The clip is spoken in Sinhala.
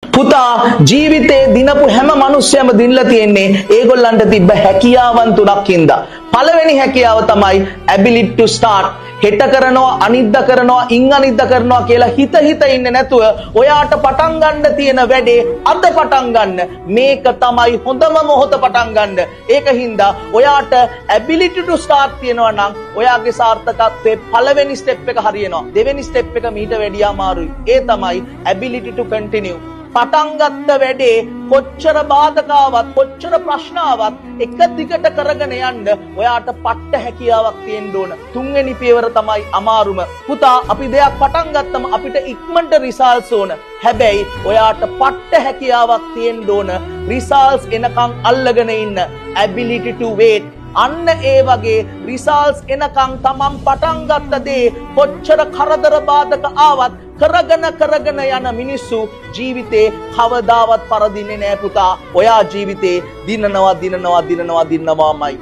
පුතා ජීවිතේ දිනපු හැම මිනිස්සයම දිනලා තියෙන්නේ ඒගොල්ලන්ට තිබ්බ හැකියාවන් තුනක් හින්දා. පළවෙනි හැකියාව තමයි ability to start. හෙට කරනවා අනිද්දා කරනවා ඉන් අනිද්දා කරනවා කියලා හිත ඉන්නේ නැතුව ඔයාට පටන් ගන්න තියෙන වැඩේ අද පටන් ගන්න. මේක තමයි හොඳම මොහොත පටන් ගන්න. ඒකින්ද ඔයාට ability to start තියෙනවා නම් ඔයාගේ සාර්ථකත්වයේ පළවෙනි ස්ටෙප් එක හරියනවා. දෙවෙනි ස්ටෙප් එක මීට වැඩිය අමාරුයි. ඒ තමයි ability to continue. පටන් ගත්ත වැඩේ කොච්චර බාධකාවක් කොච්චර ප්‍රශ්නාවක් එක දිගට කරගෙන යන්න ඔයාට පට්ට හැකියාවක් තියෙන්න ඕන. තුන්වෙනි පියවර තමයි අමාරුම. පුතා අපි දෙයක් පටන් ගත්තම අපිට ඉක්මනට රිසල්ට්ස් ඕන. හැබැයි ඔයාට පට්ට හැකියාවක් තියෙන්න ඕන රිසල්ට්ස් එනකන් අල්ලගෙන ඉන්න. ability to wait. අන්න ඒ වගේ රිසල්ට්ස් එනකන් තමන් පටන් ගත්ත දේ කොච්චර කරදර බාධක ආවත් කරගෙන යන මිනිස්සු ජීවිතේ කවදාවත් පරදින්නේ නෑ පුතා. ඔයා ජීවිතේ දිනනවාමයි.